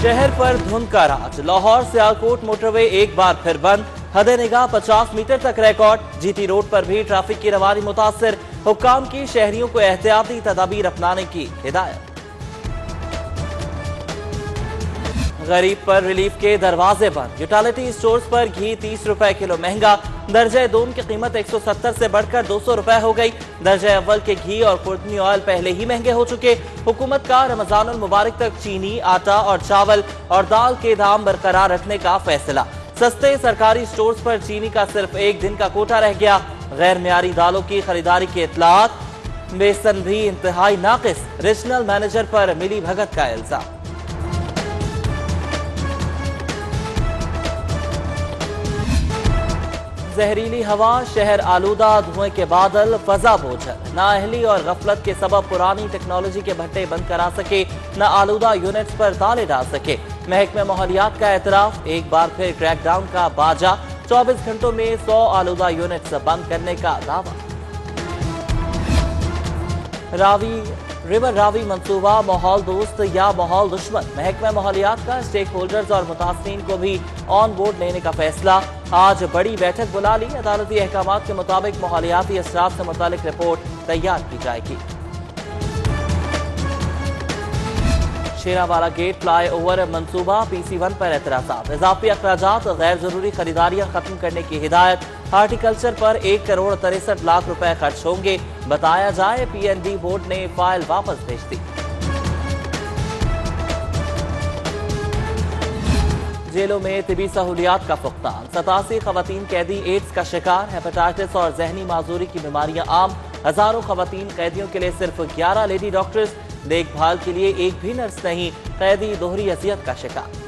शहर पर धुंध का राज। लाहौर सियालकोट मोटरवे एक बार फिर बंद। हद निगाह 50 मीटर तक रिकॉर्ड। जीटी रोड पर भी ट्रैफिक की रवानी मुतासिर। हुक्काम की शहरियों को एहतियाती तदाबीर अपनाने की हिदायत। गरीब पर रिलीफ के दरवाजे बंद। यूटिलिटी स्टोर्स पर घी 30 रुपए किलो महंगा। दर्जे दून की कीमत 170 से बढ़कर 200 रुपए हो गई। दर्जे अव्वल के घी और खुर्दनी ऑयल पहले ही महंगे हो चुके। हुकूमत का रमजानुल मुबारक तक चीनी, आटा और चावल और दाल के दाम बरकरार रखने का फैसला। सस्ते सरकारी स्टोर्स पर चीनी का सिर्फ एक दिन का कोटा रह गया। गैर मियारी दालों की खरीदारी की इत्तलात। बेसन भी इंतहाई नाकिस। रीजनल मैनेजर पर मिली भगत का इल्जाम। जहरीली हवा, शहर आलूदा, धुएं के बादल, फजा बोझल। नाअहली और गफलत के सबब पुरानी टेक्नोलॉजी के भट्टे बंद करा सके, न आलूदा यूनिट्स पर ताले डाल सके। महकमे माहौलियात का एतराफ। एक बार फिर क्रैकडाउन का बाजा। 24 घंटों में 100 आलूदा यूनिट्स बंद करने का दावा। रिवर रावी मंसूबा माहौल दोस्त या माहौल दुश्मन। महकमा माहौलियात का स्टेक होल्डर्स और मुतासरीन को भी ऑन बोर्ड लेने का फैसला। आज बड़ी बैठक बुला ली। अदालती अहकामात के मुताबिक माहौलियाती असरात से मुतालिक रिपोर्ट तैयार की जाएगी। शेरावाला गेट फ्लाई ओवर मंसूबा PC1 पर एतराज़ात। इजाफी अखराजात, गैर जरूरी खरीदारियां खत्म करने की हिदायत। हार्टिकल्चर पर 1 करोड़ 63 लाख रुपए खर्च होंगे। बताया जाए PNB बोर्ड ने फाइल वापस भेज दी। जेलों में तिबी सहूलियात का फुकदान। 87 खवातीन कैदी एड्स का शिकार। हेपेटाइटिस और जहनी माजूरी की बीमारियां आम। हजारों खवातीन कैदियों के लिए सिर्फ 11 लेडी डॉक्टर्स। देखभाल के लिए एक भी नर्स नहीं। कैदी दोहरी अजियत का शिकार।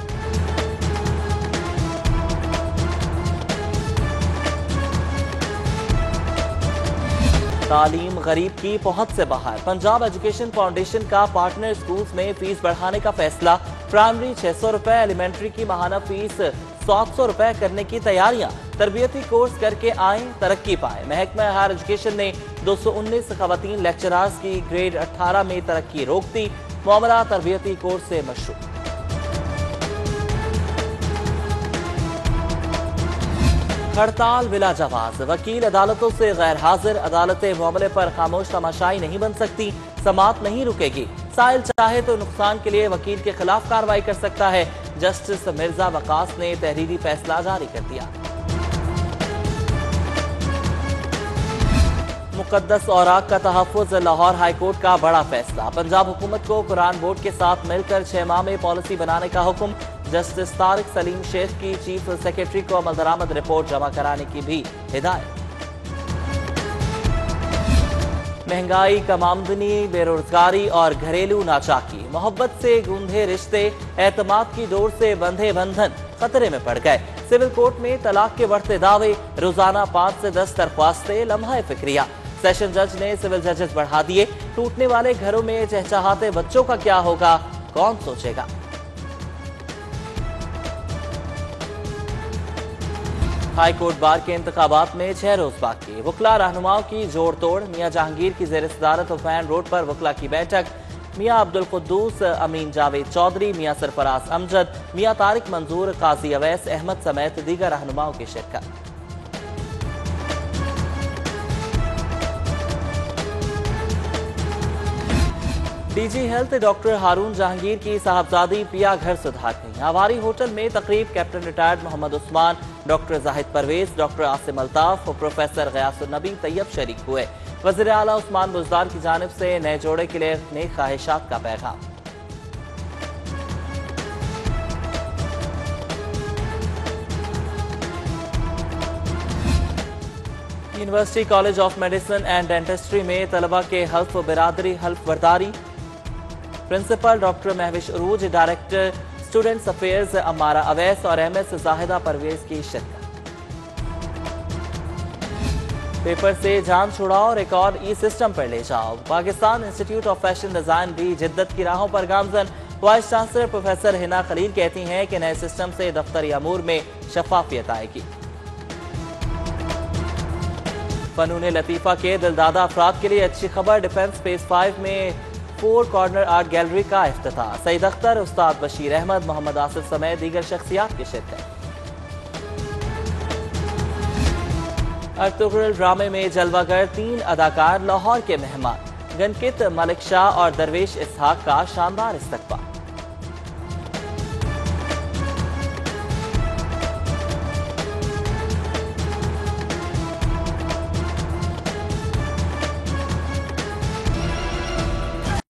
तालीम गरीब की पहुंच से बाहर। पंजाब एजुकेशन फाउंडेशन का पार्टनर स्कूल्स में फीस बढ़ाने का फैसला। प्राइमरी 600 रुपए, एलिमेंट्री की माहाना फीस 700 रुपए करने की तैयारियां। तरबियती कोर्स करके आए, तरक्की पाए। महकमा हायर एजुकेशन ने 219 खवातीन लेक्चरर्स की ग्रेड 18 में तरक्की रोक दी। मामला तरबियती कोर्स से मशरूम। हड़ताल बिला जवाज। वकील अदालतों से गैर हाजिर। अदालतें मामले पर खामोश तमाशाई नहीं बन सकती। समाअत नहीं रुकेगी। साइल चाहे तो नुकसान के लिए वकील के खिलाफ कार्रवाई कर सकता है। जस्टिस मिर्जा वकास ने तहरीरी फैसला जारी कर दिया। मुकद्दस औराक का तहफ़्फ़ुज़। लाहौर हाईकोर्ट का बड़ा फैसला। पंजाब हुकूमत को कुरान बोर्ड के साथ मिलकर 6 माह में पॉलिसी बनाने का हुक्म। जस्टिस तारिक सलीम शेख की चीफ सेक्रेटरी को अमल दरामद रिपोर्ट जमा कराने की भी हिदायत। महंगाई, कम आमदनी, बेरोजगारी और घरेलू नाचाकी। मोहब्बत से गूंधे रिश्ते, एतमाद की डोर से बंधे बंधन खतरे में पड़ गए। सिविल कोर्ट में तलाक के बढ़ते दावे। रोजाना 5 से 10 दरख्वास्तें। लम्हा फिक्रिया। सेशन जज ने सिविल जजेस बढ़ा दिए। टूटने वाले घरों में चहचहाते बच्चों का क्या होगा, कौन सोचेगा। हाई कोर्ट बार के इंतखाबात में 6 रोज बाकी। वकला रहनुमाओं की जोड़ तोड़। मियां जहांगीर की ज़ेर सदारत हुसैन रोड पर वकला की बैठक। मियां अब्दुल कुद्दूस, अमीन जावेद चौधरी, मियां सरफराज अमजद, मियां तारिक मंजूर, काजी अवैस अहमद समेत दीगर रहनुमाओं की शिरकत। DG हेल्थ डॉक्टर हारून जहांगीर की साहबजादी पिया घर सुधार गई। आवारी होटल में तकरीब। Captain retired Mohammad Usman, doctor Zahid Parvez, doctor Asim Altaf और प्रोफेसर गयासुन नबी तैयब शरीक हुए। वज़ीर आला उस्मान बुज़दार की जानिब से नए जोड़े के लिए नेक ख्वाहिशात का पैगाम। University college of medicine and dentistry में तलबा के हल्फ बर्दारी। Principal doctor Mahvish Urooj, director students affairs अमारा अवैस और MS जाहिदा परवेज की शिरकत। पेपर से जान छुड़ाओ, रिकॉर्ड सिस्टम पर ले जाओ। Pakistan institute of fashion design भी जिद्दत की राहों पर गामजन। Vice chancellor professor Hina Khalil कहती हैं कि नए सिस्टम से दफ्तरी अमूर में शफाफियत आएगी। फनून लतीफा के दिलदादा अफराद के लिए अच्छी खबर। डिफेंस फेज 5 में فور کارنر آرٹ گیلری کا افتتاح، سعید اختر، استاد بشیر احمد، محمد آصف سمیت دیگر شخصیات کی شرکت۔ ارطغرل ڈرامے میں جلوہ گر 3 اداکار لاہور کے مہمان، گنکت، ملک شاہ اور درویش اسحاق کا شاندار استقبال۔